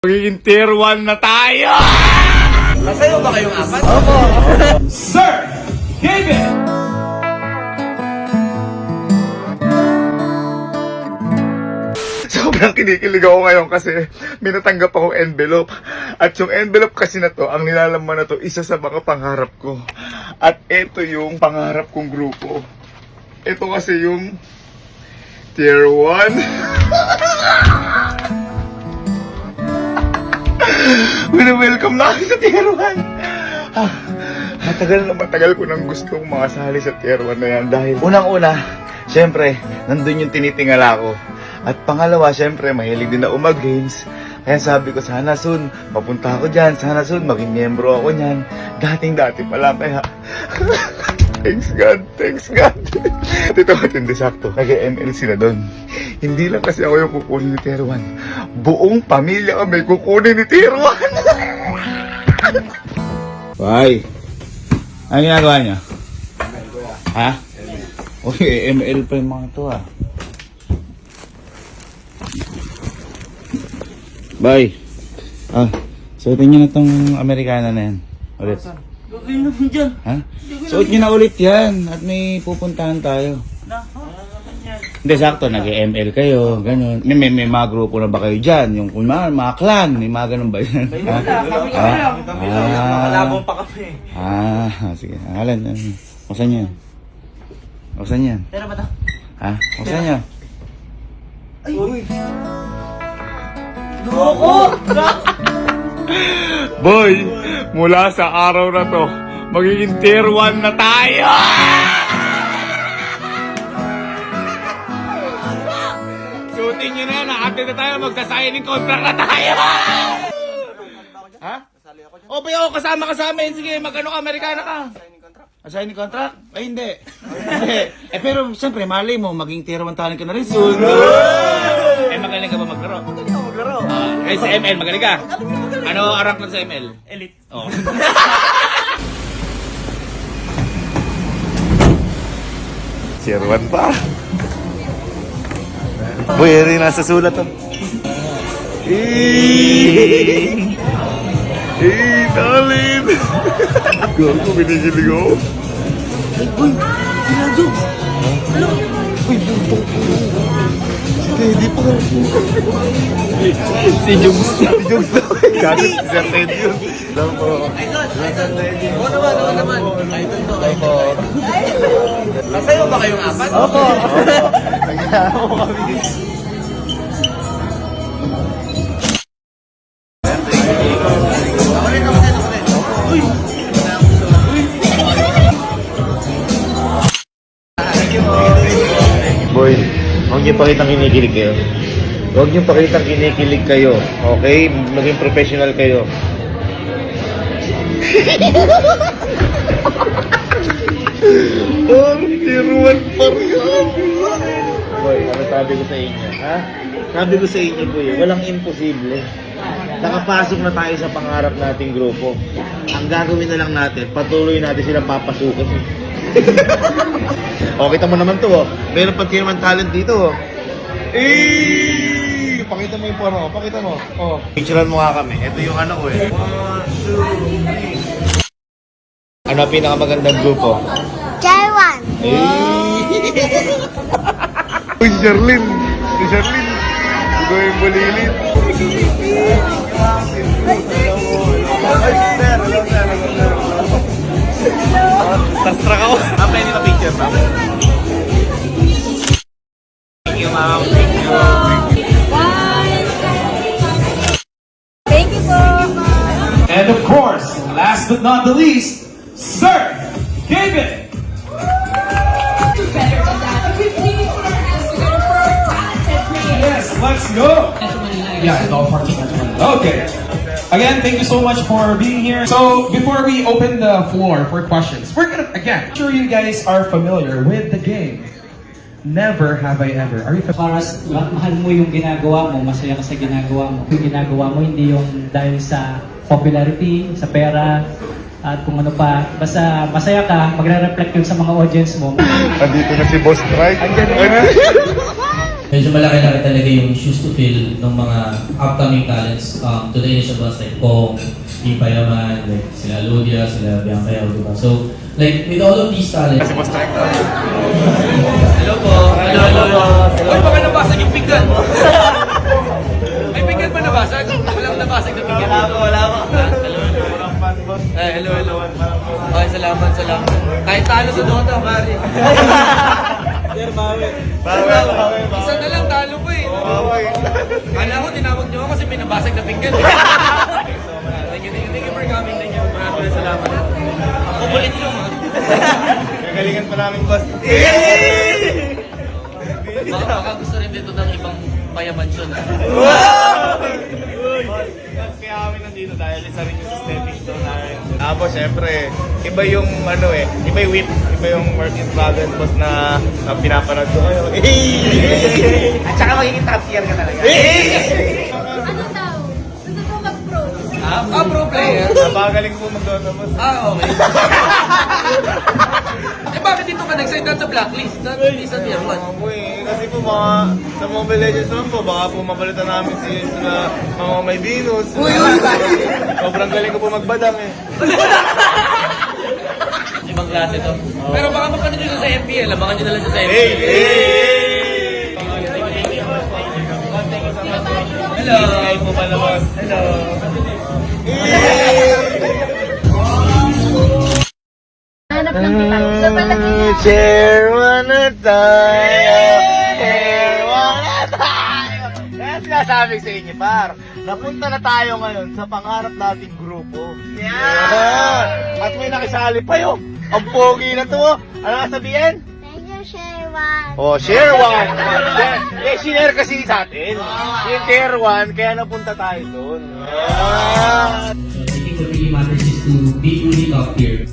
Magiging tier 1 na tayo! Masayo ba kayong apat? Opo! Sir, David! Sobrang kinikilig ako ngayon kasi may natanggap akong envelope. At yung envelope kasi na to, ang nilalaman na to, isa sa mga pangarap ko. At ito yung pangarap kong grupo. Ito kasi yung tier 1. Welcome na ako sa tier 1. Matagal ko nang gustong makasali sa tier 1 na yan. Dahil unang-una, syempre, nandun yung tinitingala ko. At pangalawa, syempre, mahilig din na umag-games. Kaya sabi ko, sana soon, mapunta ako dyan. Sana soon, maging miyembro ako nyan. Dating-dati pa lang, kaya... Thanks God, thanks God. At ito, matindi sakto. Nag-MLC na doon. Hindi lang kasi ako yung kukunin ni Tier 1. Buong pamilya kami kukunin ni Tier 1. Bye. Ano ginagawa niya? Ha? Okay, ML pa yung mga to Bye. Suotin niyo na tong Amerikana na yan. Ulit. Gagawin naman dyan. Ha? Suot niyo na ulit yan. At may pupuntahan tayo. Hindi, sakto. Nag-ML kayo. Ganun. May mga grupo na ba kayo dyan? Yung mga clan. May mga ganun ba yan? Malabong pa kami. Sige. Alan. Buksan niyo. Buksan niyo. Tera ba ito? Buksan niyo. Ay, uy. Loko! Boy, mula sa araw na to, magiging tier 1 na tayo! Suotin nyo na yan, na tayo, magsasigning contract na tayo! Ha? O, bayo, kasama ka sa amin. Sige, magano ka, Amerikana ka. Signing contract? Ay, hindi. Hindi. Pero, siyempre, mali mo, maging tier 1 talent ka na rin soon. Magaling ka ba maglaro? Magaling ako maglaro. Sa ML, magaling ka? Ano rank lang sa ML? Elite. Oh. Tier 1 pa. Boy, rin nasa sulat to. Talin! Gago, binigilig ako. Ay, uy. Ginado. Ano? Uy, bunto. Hindi pa. Si Jugs. Gago, si Sir Ted yun. Lang po. Oo naman. Idol to, idol. Masayo ba kayong apat? Opo. Nagkakaroon mo kami. Boy, huwag niyo pakitang kinikilig kayo. Huwag niyo pakitang kinikilig kayo. Okay? Maging professional kayo. Tiruan pa rin. Boy, ano sabi ko sa inyo? Ha? Sabi ko sa inyo, boy, walang imposible. Nakapasok na tayo sa pangarap nating grupo. Ang gagawin na lang natin, patuloy natin silang papasukin. Kita mo naman to, Meron pang naman talent dito, Pakita mo yung porno, pakita mo. Picturean mo nga kami. Ito yung ano ko, 1, 2, 3. Ano ang pinakamagandang grupo? Taiwan. Uy, si Charlene. Ikaw yung bulilit. Tastra ka ko. Pwede na picture pa. Thank you, ma'am. Thank you po. And of course, last but not the least, Sir, David! Yes, let's go! Yeah, no parking. Okay. Again, thank you so much for being here. So, before we open the floor for questions, we're gonna, again, I'm sure you guys are familiar with the game. Never have I ever. Are you familiar? Para mahal mo yung ginagawa mo, masaya ka sa ginagawa mo. Yung ginagawa mo, hindi yung dahil sa popularity, sa pera, at kung ano pa. Basta masaya ka, magre-reflect yun sa mga audience mo. Andito na si Boss Strike. Andyan na. medyo malaki-laki talaga yung shoes to fill ng mga upcoming talents to the initial ones like Kong, Ipayaman, like sila Ludia, sila Biancayo, diba? So, like, with all of these talents, Hello po. Hello. Uy, baka nabasag yung pinggan. May pinggan pa nabasag? Walang nabasag na pinggan. Wala po. Hello. Okay, salamat. Kahit talo sa Dota, pare. Isa na lang, talo ko eh. Kala ko, tinawag niyo ako kasi may nabasag na pinggan. Thank you for coming. Thank you. Maraming salamat. Ang kukulit nyo, ha? Gagalingan pa namin, boss. Baka gusto rin dito ng ibang payamansyon. Kaya kami nandito dahil isa rin yung stepping stone namin. Tapos syempre, iba yung iba yung whip, iba yung work in progress boss na pinapanood ko kayo. At saka magiging top tier ka talaga. Ano daw? Gusto ko mag-pro. Pro player. Napakagaling po mag-dota boss. Okay. Bakit dito ka nag-sign down sa blacklist? Hindi sa tier 1. Kasi po sa Mobile Legends naman po, baka po mabalitan namin sila mga may Venus. Sobrang galing ko po magbadang eh. Ibang klase to. Pero baka mapanood nyo sa MPL. Abangan nyo na lang siya sa MPL. Hello. Hi po pala boss. Hello. Hanap lang kita. Lumalaki na. Chairman na tayo. Chairman na tayo. Kaya sinasabi sa inyo, par. Napunta na tayo ngayon sa pangarap nating grupo. Yeah! At may nakisali pa yun. Ang pogi na to. Ano nga sabihin? Thank you, Sherwan. Oh, share one. Share kasi sa atin. Yung tier 1, kaya napunta tayo doon. I think what really matters is to be truly top tier.